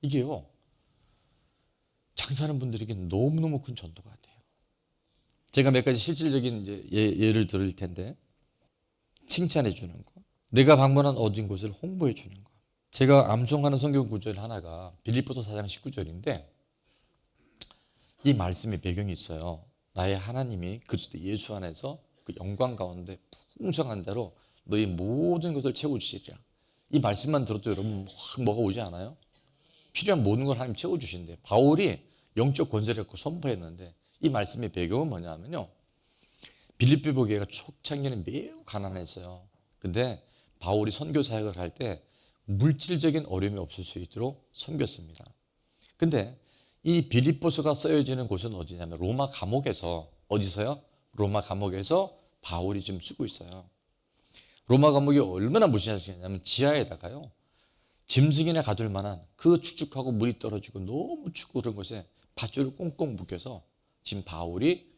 이게요 장사하는 분들에게 너무너무 큰 전도가 돼요. 제가 몇 가지 실질적인 이제 예를 들을 텐데, 칭찬해 주는 거, 내가 방문한 어딘 곳을 홍보해 주는 거. 제가 암송하는 성경 구절 하나가 빌립보서 4장 19절인데 이 말씀의 배경이 있어요. 나의 하나님이 그리스도 예수 안에서 그 영광 가운데 풍성한 대로 너희 모든 것을 채워주시리라. 이 말씀만 들어도 여러분 확 뭐가 오지 않아요? 필요한 모든 걸 하나님 채워주신대. 바울이 영적 권세를 갖고 선포했는데 이 말씀의 배경은 뭐냐면요, 빌립보 교회가 초창기에는 매우 가난했어요. 근데 바울이 선교 사역을 할 때 물질적인 어려움이 없을 수 있도록 섬겼습니다. 근데 이 빌립보서가 쓰여지는 곳은 어디냐면 로마 감옥에서, 어디서요? 로마 감옥에서 바울이 지금 쓰고 있어요. 로마 감옥이 얼마나 무시하시냐면 지하에다가요 짐승이나 가둘 만한 그 축축하고 물이 떨어지고 너무 춥고 그런 곳에 밧줄을 꽁꽁 묶여서 지금 바울이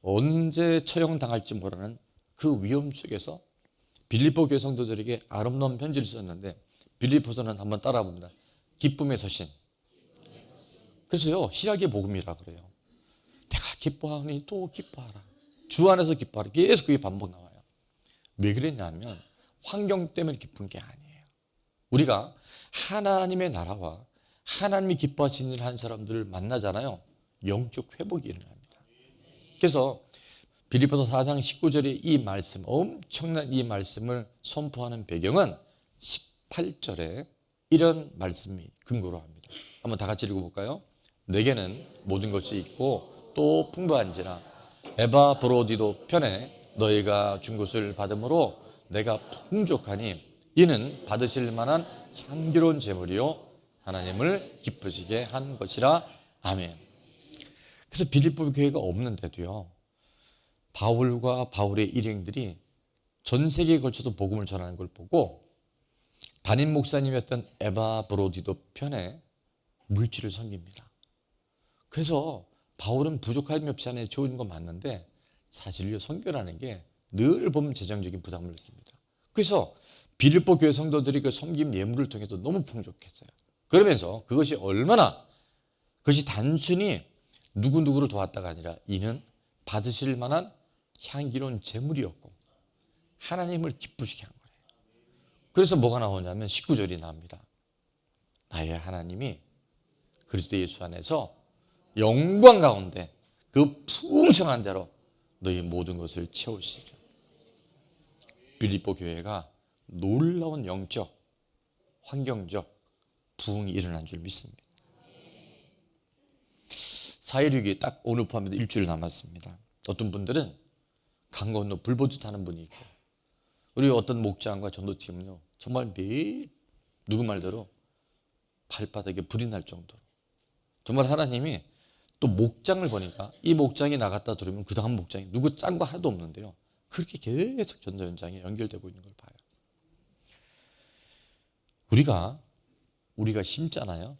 언제 처형당할지 모르는 그 위험 속에서 빌립보 교회 성도들에게 아름다운 편지를 썼는데, 빌립보서는 한번 따라 봅니다. 기쁨의 서신. 그래서요 희락의 복음이라 그래요. 내가 기뻐하니 또 기뻐하라. 주 안에서 기뻐하라. 계속 그게 반복 나와요. 왜 그랬냐면 환경 때문에 기쁜 게 아니에요. 우리가 하나님의 나라와 하나님이 기뻐하시는 일을 한 사람들을 만나잖아요. 영적 회복이 일어납니다. 그래서 빌립보서 4장 19절의 이 말씀, 엄청난 이 말씀을 선포하는 배경은 18절에 이런 말씀이 근거로 합니다. 한번 다 같이 읽어볼까요? 내게는 모든 것이 있고 또 풍부한지라 에바브로디도 편에 너희가 준 것을 받음으로 내가 풍족하니 이는 받으실 만한 향기로운 제물이요 하나님을 기쁘시게 한 것이라. 아멘. 그래서 빌립보 교회가 없는데도요 바울과 바울의 일행들이 전 세계에 걸쳐서 복음을 전하는 걸 보고 담임 목사님이었던 에바브로디도 편에 물질을 섬깁니다. 그래서 바울은 부족함이 없지 않아 좋은 건 맞는데 사실요 선교라는 게 늘 보면 재정적인 부담을 느낍니다. 그래서 빌립보 교회 성도들이 그 섬김 예물을 통해서 너무 풍족했어요. 그러면서 그것이 얼마나, 그것이 단순히 누구누구를 도왔다가 아니라 이는 받으실 만한 향기로운 제물이었고 하나님을 기쁘시게 한 거예요. 그래서 뭐가 나오냐면 19절이 나옵니다. 나의 하나님이 그리스도 예수 안에서 영광 가운데 그 풍성한 대로 너희 모든 것을 채우시리라. 빌립보 교회가 놀라운 영적, 환경적 부흥이 일어난 줄 믿습니다. 4.16이 딱 오늘 포함해서 일주일 남았습니다. 어떤 분들은 강 건너 불 보듯 하는 분이 있고, 우리 어떤 목장과 전도팀은요 정말 매일 누구 말대로 발바닥에 불이 날 정도로, 정말 하나님이 또 목장을 보니까 이 목장이 나갔다 들으면 그 다음 목장이 누구 짠 거 하나도 없는데요, 그렇게 계속 전도 현장에 연결되고 있는 걸 봐요. 우리가 심잖아요.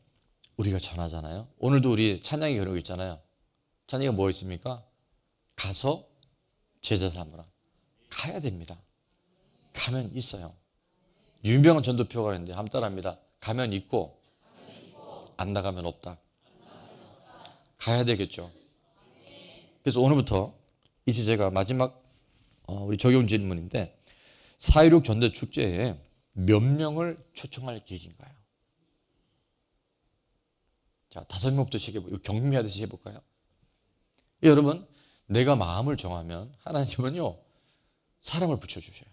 우리가 전하잖아요. 오늘도 우리 찬양이 그러고 있잖아요. 찬양이 뭐 있습니까? 가서 제자 삼으라. 가야 됩니다. 가면 있어요. 유명한 전도표가 있는데 한번 따라합니다. 가면 있고 안 나가면 없다. 가야 되겠죠. 그래서 오늘부터 이제 제가 마지막 우리 적용 질문인데, 4.16 전도 축제에 몇 명을 초청할 계획인가요? 자, 5명부터 시작해볼까요? 경미하듯이 해볼까요? 여러분, 내가 마음을 정하면 하나님은요 사람을 붙여주셔요.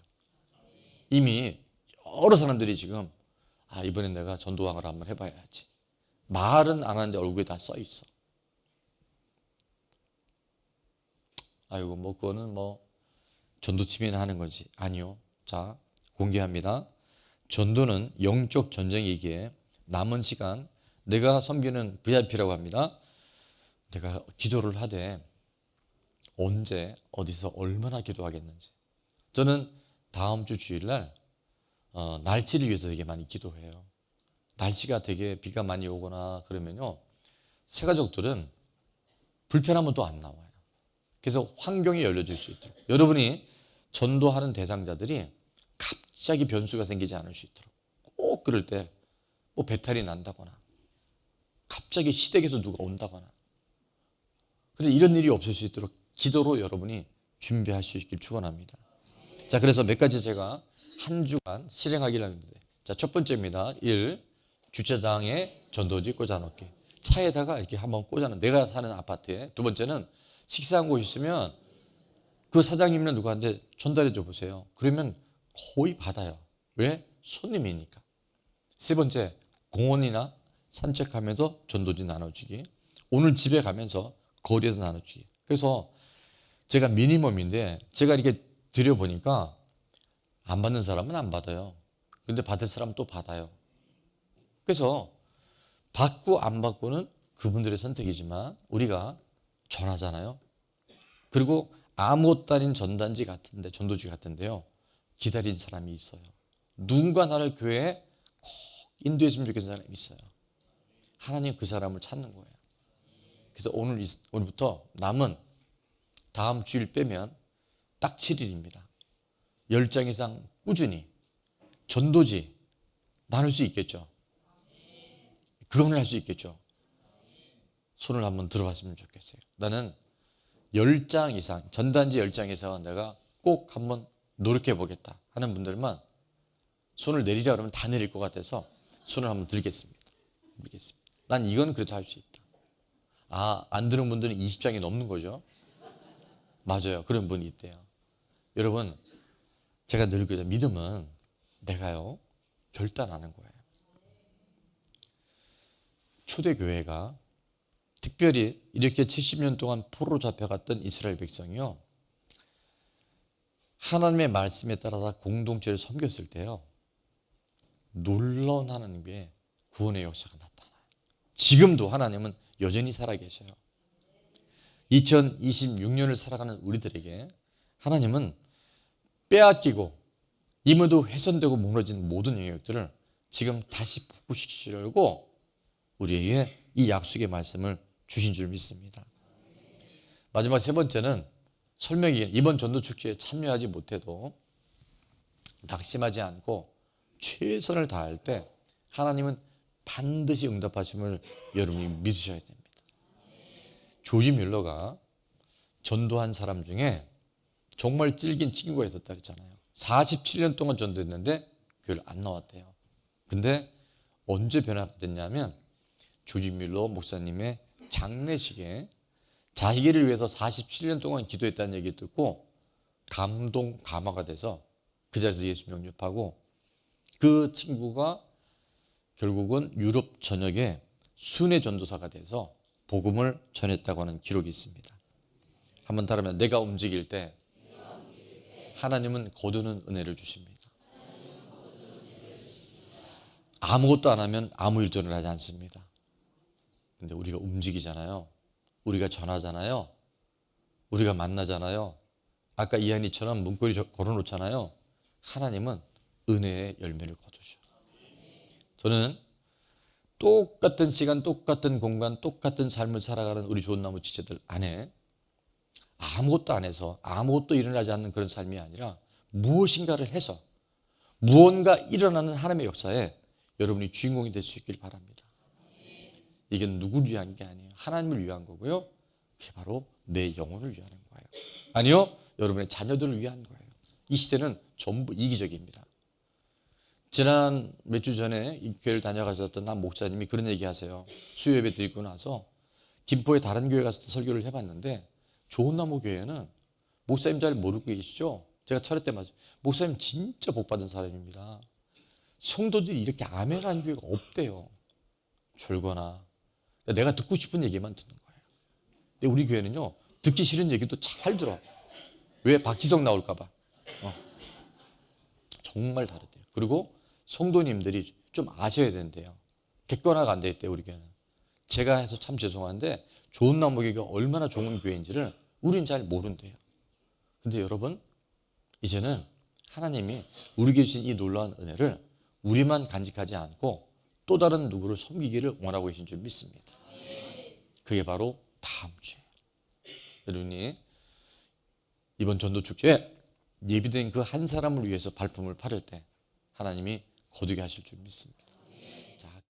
이미 여러 사람들이 지금 이번엔 내가 전도왕을 한번 해봐야지, 말은 안 하는데 얼굴에 다 써있어. 아이고 뭐 그거는 뭐 전도팀이나 하는 거지. 아니요. 자, 공개합니다. 전도는 영적 전쟁이기에 남은 시간, 내가 섬기는 VIP라고 합니다. 내가 기도를 하되 언제 어디서 얼마나 기도하겠는지. 저는 다음 주 주일날 날씨를 위해서 되게 많이 기도해요. 날씨가 되게 비가 많이 오거나 그러면요 새가족들은 불편하면 또 안 나와요. 그래서 환경이 열려질 수 있도록, 여러분이 전도하는 대상자들이 갑자기 변수가 생기지 않을 수 있도록, 꼭 그럴 때 뭐 배탈이 난다거나 갑자기 시댁에서 누가 온다거나, 그래서 이런 일이 없을 수 있도록 기도로 여러분이 준비할 수 있길 축원합니다. 자, 그래서 몇 가지 제가 한 주간 실행하기를 하는데, 자, 첫 번째입니다. 1. 주차장에 전도지 꽂아놓기. 차에다가 이렇게 한번 꽂아놓은, 내가 사는 아파트에. 두 번째는 식사한 곳 있으면 그 사장님이나 누구한테 전달해 줘 보세요. 그러면 거의 받아요. 왜? 손님이니까. 세 번째, 공원이나 산책하면서 전도지 나눠주기. 오늘 집에 가면서 거리에서 나눠주기. 그래서 제가 미니멈인데, 제가 이렇게 드려보니까 안 받는 사람은 안 받아요. 근데 받을 사람은 또 받아요. 그래서 받고 안 받고는 그분들의 선택이지만 우리가 전하잖아요. 그리고 아무것도 아닌 전단지 같은데, 전도지 같은데요, 기다린 사람이 있어요. 누군가 나를 교회에 꼭 인도했으면 좋겠는 사람이 있어요. 하나님 그 사람을 찾는 거예요. 그래서 오늘부터 남은 다음 주일 빼면 딱 7일입니다. 10장 이상 꾸준히 전도지 나눌 수 있겠죠. 그거는 할 수 있겠죠. 손을 한번 들어봤으면 좋겠어요. 나는 10장 이상, 전단지 10장 이상 내가 꼭 한번 노력해 보겠다 하는 분들만 손을 내리라 그러면 다 내릴 것 같아서 손을 한번 들겠습니다. 난 이건 그래도 할 수 있다. 안 들은 분들은 20장이 넘는 거죠. 맞아요. 그런 분이 있대요. 여러분, 제가 늘 그래요. 믿음은 내가요 결단하는 거예요. 초대교회가 특별히 이렇게 70년 동안 포로로 잡혀갔던 이스라엘 백성이요, 하나님의 말씀에 따라서 공동체를 섬겼을 때요, 놀라운 하나님의 구원의 역사가 나타나요. 지금도 하나님은 여전히 살아계셔요. 2026년을 살아가는 우리들에게 하나님은 빼앗기고 임의도 훼손되고 무너진 모든 영역들을 지금 다시 복구시키려고 우리에게 이 약속의 말씀을 주신 줄 믿습니다. 마지막 세 번째는 설명이, 이번 전도축제에 참여하지 못해도 낙심하지 않고 최선을 다할 때 하나님은 반드시 응답하심을 여러분이 믿으셔야 됩니다. 조지 뮬러가 전도한 사람 중에 정말 찔긴 친구가 있었다 그랬잖아요. 47년 동안 전도했는데 교회를 안 나왔대요. 근데 언제 변화됐냐면 조지 뮬러 목사님의 장례식에 자기를 위해서 47년 동안 기도했다는 얘기를 듣고 감동 감화가 돼서 그 자리에서 예수 영접하고 그 친구가 결국은 유럽 전역에 순회 전도사가 돼서 복음을 전했다고 하는 기록이 있습니다. 한번 따르면 내가 움직일 때 하나님은 거두는 은혜를 주십니다. 아무것도 안 하면 아무 일도 일어나지 않습니다. 근데 우리가 움직이잖아요. 우리가 전하잖아요. 우리가 만나잖아요. 아까 이한이처럼 문고리 걸어놓잖아요. 하나님은 은혜의 열매를 거두셔. 저는 똑같은 시간, 똑같은 공간, 똑같은 삶을 살아가는 우리 좋은 나무 지체들 안에 아무것도 안 해서 아무것도 일어나지 않는 그런 삶이 아니라 무엇인가를 해서 무언가 일어나는 하나님의 역사에 여러분이 주인공이 될 수 있길 바랍니다. 이게 누구를 위한 게 아니에요. 하나님을 위한 거고요. 그게 바로 내 영혼을 위한 거예요. 아니요, 여러분의 자녀들을 위한 거예요. 이 시대는 전부 이기적입니다. 지난 몇 주 전에 이 교회를 다녀가셨던 한 목사님이 그런 얘기 하세요. 수요 예배 드리고 나서 김포의 다른 교회 가서 설교를 해봤는데 좋은 나무 교회는 목사님 잘 모르고 계시죠? 제가 철회 때 맞아요. 목사님 진짜 복받은 사람입니다. 성도들이 이렇게 아멘하는 교회가 없대요. 졸거나 내가 듣고 싶은 얘기만 듣는 거예요. 근데 우리 교회는요, 듣기 싫은 얘기도 잘 들어. 왜? 박지성 나올까 봐. 정말 다르대요. 그리고 성도님들이 좀 아셔야 된대요. 객관화가 안 돼 있대요, 우리 교회는. 제가 해서 참 죄송한데 좋은 나무 교회가 얼마나 좋은 교회인지를 우린 잘 모른대요. 근데 여러분, 이제는 하나님이 우리에게 주신 이 놀라운 은혜를 우리만 간직하지 않고 또 다른 누구를 섬기기를 원하고 계신 줄 믿습니다. 그게 바로 다음 주에 여러분이 이번 전도 축제에 예비된 그 한 사람을 위해서 발품을 팔을 때 하나님이 거두게 하실 줄 믿습니다.